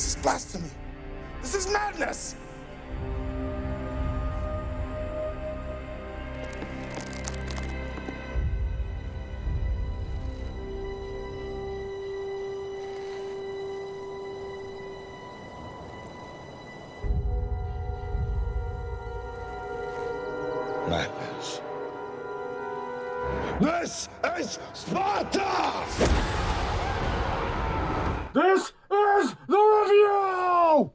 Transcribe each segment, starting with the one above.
This is blasphemy. This is madness. Madness. This is Sparta! This is the review!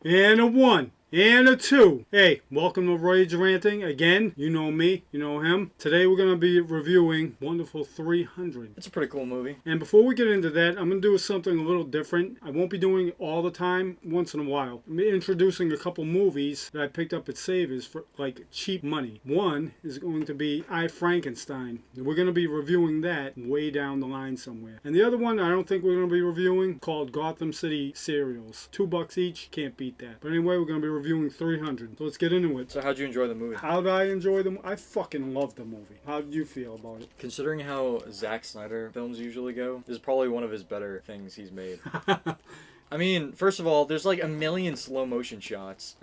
And a 1. And a 2. Hey, welcome to Rage Ranting. Again, you know me, you know him. Today we're going to be reviewing Wonderful 300. It's a pretty cool movie. And before we get into that, I'm going to do something a little different. I won't be doing it all the time, once in a while. I'm introducing a couple movies that I picked up at Savers for like cheap money. One is going to be I, Frankenstein. We're going to be reviewing that way down the line somewhere. And the other one I don't think we're going to be reviewing, called Gotham City Serials. $2 each, can't beat that. But anyway, we're going to be reviewing 300. So let's get into it. So how'd you enjoy the movie? How did I enjoy them? I fucking loved the movie. How did you feel about it? Considering how Zack Snyder films usually go, this is probably one of his better things he's made. I mean, first of all, there's like a million slow motion shots,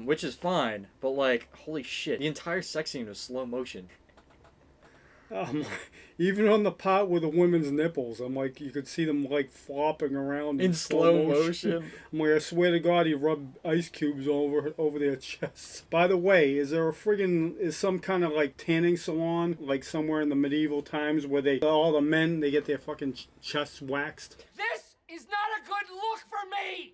which is fine, but like, holy shit, the entire sex scene was slow motion. Even on the part with the women's nipples, I'm like, you could see them like flopping around In slow motion. I'm like, I swear to God, he rubbed ice cubes over their chests. By the way, is there is some kind of like tanning salon, like somewhere in the medieval times, where all the men, they get their fucking chests waxed? This is not a good look for me!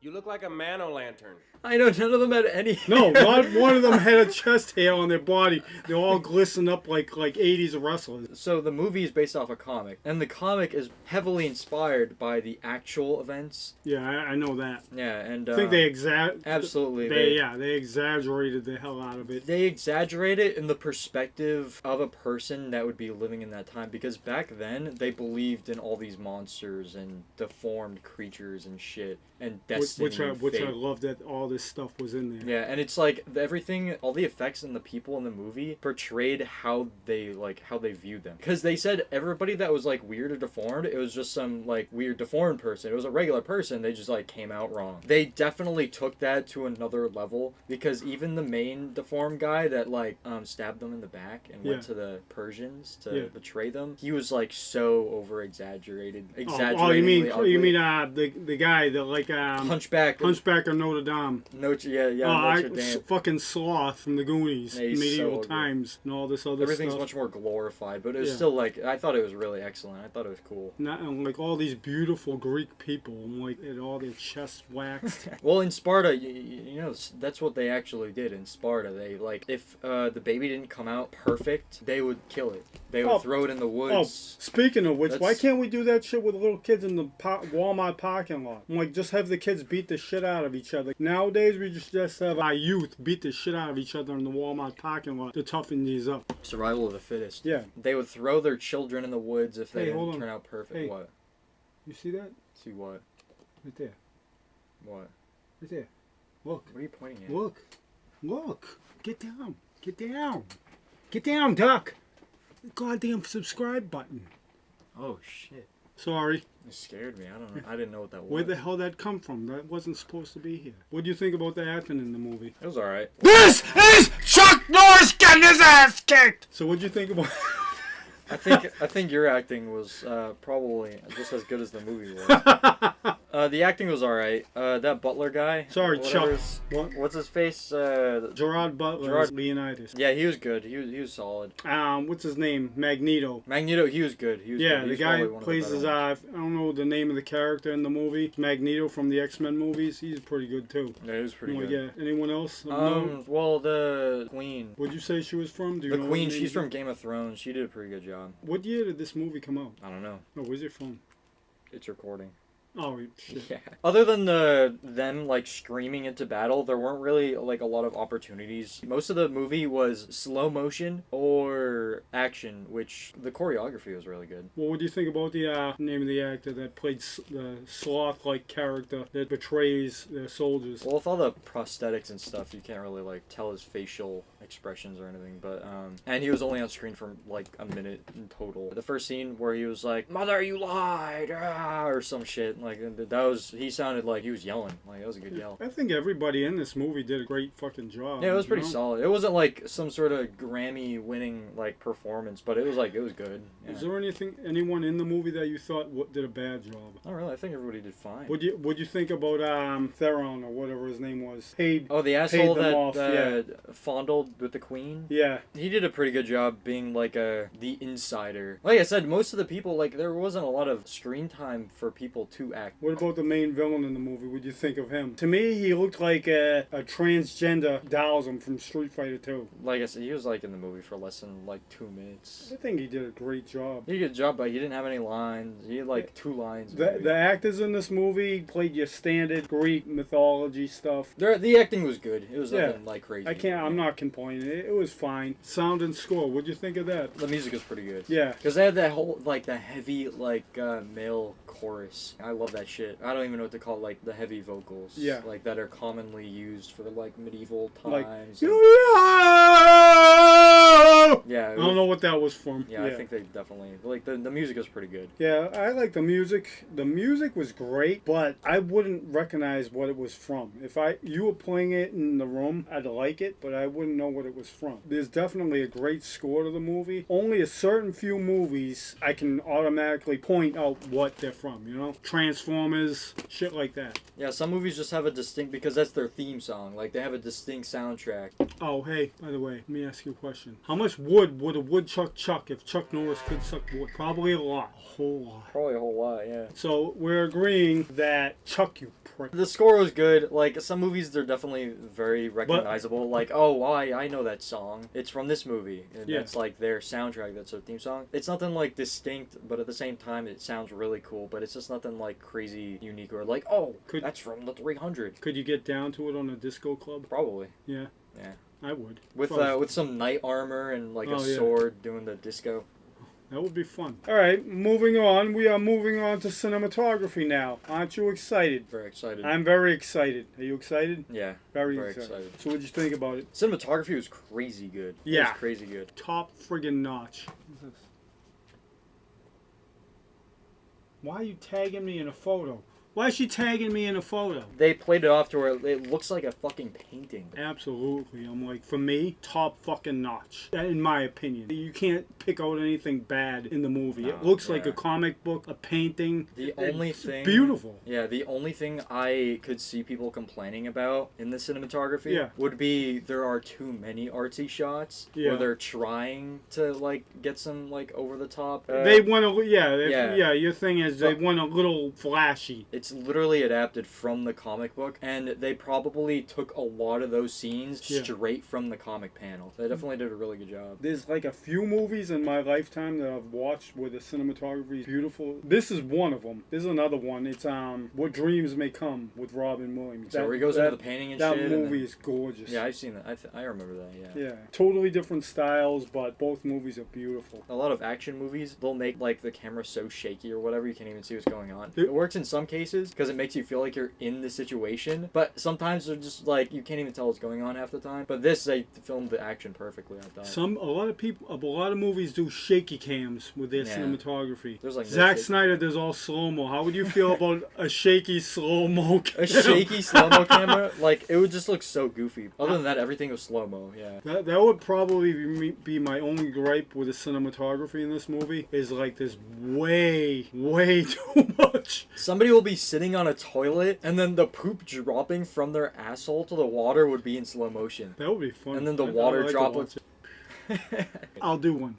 You look like a man-o'-lantern. I know, none of them had any. No, not one of them had a chest hair on their body. They all glisten up like 80s wrestlers. So the movie is based off a comic, and the comic is heavily inspired by the actual events. Yeah, I know that. Yeah, and I think they absolutely. They exaggerated the hell out of it. They exaggerate it in the perspective of a person that would be living in that time, because back then they believed in all these monsters and deformed creatures and shit and destiny. Which I love that all this stuff was in there. Yeah, and it's like everything, all the effects and the people in the movie portrayed how they viewed them. Because they said everybody that was like weird or deformed, it was just some like weird deformed person. It was a regular person. They just like came out wrong. They definitely took that to another level, because even the main deformed guy that like stabbed them in the back and went to the Persians to betray them, he was like so over exaggerated. Oh, you mean the guy that like Hunchback of Notre Dame. Notre Dame. Fucking Sloth from the Goonies, Yeah, he's medieval so times, and all this other Everything's stuff. much more glorified, but it was still like, I thought it was really excellent. I thought it was cool. And like all these beautiful Greek people, and like had all their chests waxed. Well, in Sparta, you know, that's what they actually did in Sparta. They like, if the baby didn't come out perfect, they would kill it. They would throw it in the woods. Oh, speaking of which, why can't we do that shit with little kids in the Walmart parking lot? I'm like, just have the kids beat the shit out of each other. Nowadays, we just have our youth beat the shit out of each other in the Walmart parking lot to toughen these up. Survival of the fittest. Yeah. They would throw their children in the woods if they didn't turn out perfect. Hey. What? You see that? See what? Right there. What? Right there. Look. What are you pointing at? Look. Look. Get down. Get down. Get down, duck. The goddamn subscribe button. Oh, shit. Sorry. It scared me. I don't know. I didn't know what that was. Where the hell that come from? That wasn't supposed to be here. What do you think about the acting in the movie? It was alright. This is Chuck Norris getting his ass kicked! So what do you think about... I think your acting was probably just as good as the movie was. The acting was alright. That Butler guy. Sorry, Chuck. What's his face? Gerard Butler. Leonidas. Yeah, he was good. He was solid. What's his name? Magneto. Magneto. He was good. He was yeah, good. The guy plays his. I don't know the name of the character in the movie. Magneto from the X-Men movies. He's pretty good too. Yeah, he was pretty good. Yeah. Anyone else? Well, the Queen. What'd you say she was from? The Queen. She's from Game of Thrones. She did a pretty good job. What year did this movie come out? I don't know. Oh, where's it from? It's recording. Oh, shit. Yeah. Other than them like screaming into battle, there weren't really like a lot of opportunities. Most of the movie was slow motion or action, which the choreography was really good. Well, what do you think about the name of the actor that played the sloth-like character that betrays the soldiers? Well, with all the prosthetics and stuff, you can't really like tell his facial expressions or anything, but and he was only on screen for like a minute in total. The first scene where he was like, "Mother, you lied," or some shit, like that was, he sounded like he was yelling. Like that was a good yell. I think everybody in this movie did a great fucking job. Yeah, it was pretty you know? solid. It wasn't like some sort of Grammy winning like performance, but it was good. Yeah. Is there anyone in the movie that you thought did a bad job? Oh really? I think everybody did fine. What'd you think about Theron or whatever his name was? Oh, the asshole them that off, yeah. fondled with the queen? Yeah. He did a pretty good job being like the insider. Like I said, most of the people, like there wasn't a lot of screen time for people to act. What about the main villain in the movie? What'd you think of him? To me, he looked like a transgender Dhalsim from Street Fighter 2. Like I said, he was like in the movie for less than like 2 minutes. I think he did a great job. He did a good job, but he didn't have any lines. He had like 2 lines. The actors in this movie played your standard Greek mythology stuff. The acting was good. It was nothing like crazy. I'm not complaining. It was fine. Sound and score. What'd you think of that? The music was pretty good. Yeah. Because they had that whole, like, the heavy, like, male chorus. I love that shit. I don't even know what to call it, like, the heavy vocals. Yeah. Like, that are commonly used for, like, medieval Like, times. yeah. Yeah. I don't know what that was from. Yeah, I think they definitely, like, the music was pretty good. Yeah, I like the music. The music was great, but I wouldn't recognize what it was from. If you were playing it in the room, I'd like it, but I wouldn't know what it was from. There's definitely a great score to the movie. Only a certain few movies I can automatically point out what they're from, you know? Transformers, shit like that. Yeah, some movies just have a distinct, because that's their theme song. Like, they have a distinct soundtrack. Oh, hey, by the way, let me ask you a question. How much wood would a woodchuck chuck if Chuck Norris could suck wood? Probably a lot. A whole lot. Probably a whole lot, yeah. So we're agreeing that Chuck, you prick. The score was good. Like, some movies, they're definitely very recognizable. Like, oh, I know that song. It's from this movie. And that's, like, their soundtrack. That's their theme song. It's nothing, like, distinct, but at the same time, it sounds really cool. But it's just nothing, like, crazy unique or, like, oh, that's from the 300. Could you get down to it on a disco club? Probably. Yeah. Yeah. I would. With some knight armor and, like, a sword doing the disco. That would be fun. All right, moving on. We are moving on to cinematography now. Aren't you excited? Very excited. I'm very excited. Are you excited? Yeah. Very excited. So what'd you think about it? Cinematography was crazy good. Yeah. It was crazy good. Top friggin' notch. What's this? Why are you tagging me in a photo? Why is she tagging me in a photo? They played it off to where it looks like a fucking painting. Absolutely. I'm like, for me, top fucking notch. In my opinion. You can't pick out anything bad in the movie. No, it looks like a comic book, a painting. The only thing... beautiful. Yeah, the only thing I could see people complaining about in the cinematography would be there are too many artsy shots where they're trying to, like, get some, like, over-the-top... they want to... Yeah, your thing is they want a little flashy. It's literally adapted from the comic book, and they probably took a lot of those scenes straight from the comic panel. They definitely did a really good job. There's like a few movies in my lifetime that I've watched where the cinematography is beautiful. This is one of them. There's another one. It's What Dreams May Come with Robin Williams. So where he goes into the painting and shit. That movie is gorgeous. Yeah, I've seen that. I remember that, Yeah, totally different styles, but both movies are beautiful. A lot of action movies, they'll make like the camera so shaky or whatever you can't even see what's going on. It works in some cases because it makes you feel like you're in the situation, but sometimes they're just like you can't even tell what's going on half the time. But this, they filmed the action perfectly, I thought. A lot of movies do shaky cams with their cinematography. There's like Zack Snyder does all slow-mo. How would you feel about a shaky slow-mo camera? A shaky slow-mo camera? Like, it would just look so goofy. Other than that, everything was slow-mo, yeah. That would probably be my only gripe with the cinematography in this movie, is like this way too much. Somebody will be sitting on a toilet, and then the poop dropping from their asshole to the water would be in slow motion. That would be fun. And then the water droplets. I'll do one.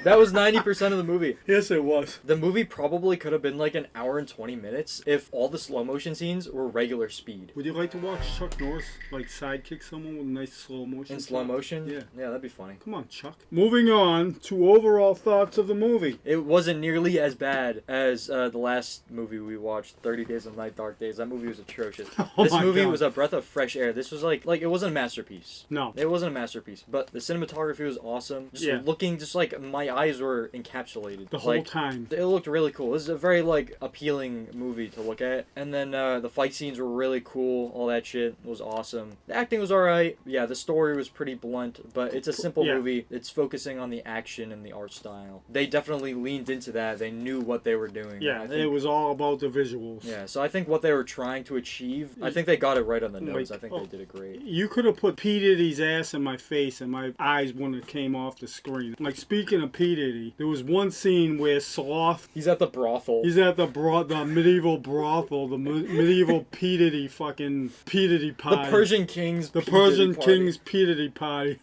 That was 90% of the movie. Yes, it was. The movie probably could have been like an hour and 20 minutes if all the slow motion scenes were regular speed. Would you like to watch Chuck Norris like sidekick someone with nice slow motion? In slow motion? Yeah. Yeah, that'd be funny. Come on, Chuck. Moving on to overall thoughts of the movie. It wasn't nearly as bad as the last movie we watched, 30 Days of Night, Dark Days. That movie was atrocious. Oh This my movie God. was a breath of fresh air. This was like it wasn't a masterpiece. No. It wasn't a masterpiece, but the cinematography was awesome. Just Yeah. looking, just like my eyes were encapsulated. The whole Like, time. it looked really cool. This is a very like appealing movie to look at. And then the fight scenes were really cool. All that shit was awesome. The acting was alright. Yeah, the story was pretty blunt, but it's a simple Yeah. movie. It's focusing on the action and the art style. They definitely leaned into that. They knew what they were doing. Yeah, I it think, was all about the visuals. yeah, so I think what they were trying to achieve, I think they got it right on the nose. Like, I think oh, they did it great. You could have put P. Diddy's ass in my face and my eyes wouldn't have came off the screen. Like, speaking of P. Diddy, there was one scene where Sloth, He's at the brothel. he's at the medieval brothel, the medieval P. Diddy fucking P. Diddy the party. Persian King's The P. Persian Diddy party. King's P. Diddy party.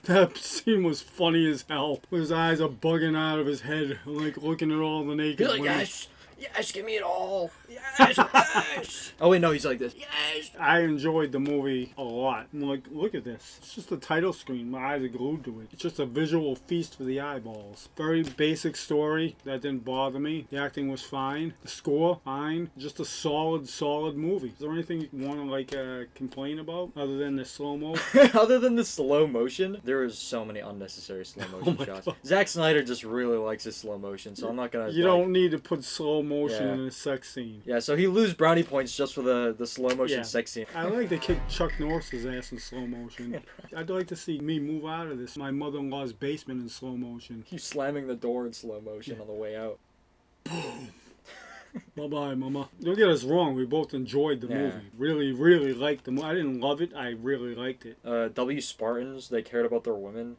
That scene was funny as hell. His eyes are bugging out of his head, like looking at all the naked He's like, women. yes, give me it all. Yes, yes. Oh wait, no, he's like this. Yes. I enjoyed the movie a lot. I'm like, look at this. It's just the title screen. My eyes are glued to it. It's just a visual feast for the eyeballs. Very basic story. That didn't bother me. The acting was fine. The score, fine. Just a solid movie. Is there anything you want to like complain about other than the slow-mo? Other than the slow motion, there was so many unnecessary slow motion my shots. God. Zack Snyder just really likes his slow motion, so I'm not gonna. You don't need to put slow motion Yeah. in a sex scene. Yeah, so he lose brownie points just for the slow motion Yeah. sex scene. I like to kick Chuck Norris's ass in slow motion. I'd like to see me move out of this, my mother-in-law's basement in slow motion. He's slamming the door in slow motion on the way out. Bye-bye, mama. Don't get us wrong, we both enjoyed the Yeah. movie. Really liked the movie. I didn't love it, I really liked it. W Spartans, they cared about their women.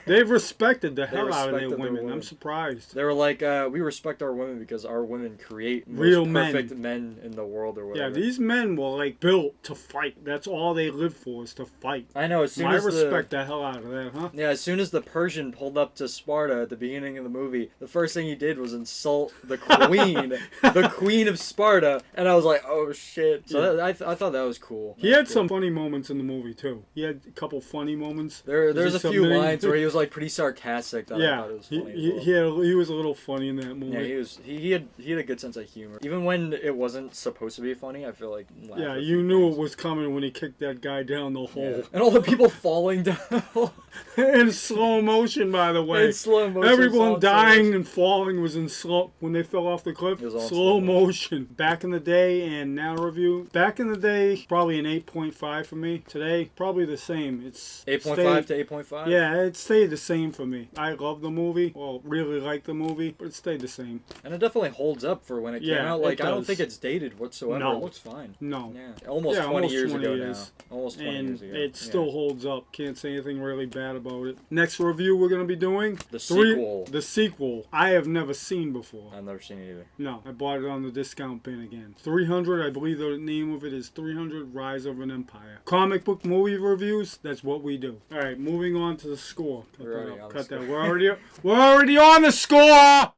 They respected the hell out of their respected their women. women. I'm surprised. They were like, we respect our women because our women create Real most men. perfect men in the world or Yeah, whatever. these men were like built to fight. That's all they live for is to fight. I know, as soon I as respect the hell out of that, huh? Yeah, as soon as the Persian pulled up to Sparta at the beginning of the movie, the first thing he did was insult the queen, the queen of Sparta, and I was like, oh shit. So Yeah. I thought that was cool. He had some funny moments in the movie too. He had a couple funny moments. There's Was a he few submitting- lines where he was like pretty sarcastic that I Yeah, thought it was he, funny. he, as well. he was a little funny in that movie. Yeah, he had a good sense of humor. Even when it wasn't supposed to be funny, I feel like laughed Yeah, a you few knew times. it was coming when he kicked that guy down the hole. Yeah. And all the people falling down In slow motion, by the way. in slow motion. Everyone slow dying motion. and falling was in slow when they fell off the cliff. It was all in Slow slow motion. Back in the day and now review. Back in the day, probably an 8.5 for me. Today, probably the same. It's 8.5 stayed- to 8.5. Yeah, it stayed the same for me. I love the movie. Well, really like the movie, but it stayed the same. And it definitely holds up for when it came Yeah, out. it Like I don't does. think it's dated whatsoever. No. It looks fine. No. Yeah, almost Yeah, 20 almost years 20 ago years. now. Almost 20 And years ago. it still Yeah. holds up. Can't say anything really bad about it. Next review we're going to be doing? The sequel. The sequel. I have never seen before. I've never seen it either. No, I bought it on the discount bin again. 300, I believe the name of it is 300 Rise of an Empire. Comic book movie reviews, that's what we do. Alright, moving on to the score. Cut We're that already out. on the Cut score. that. We're already on the score!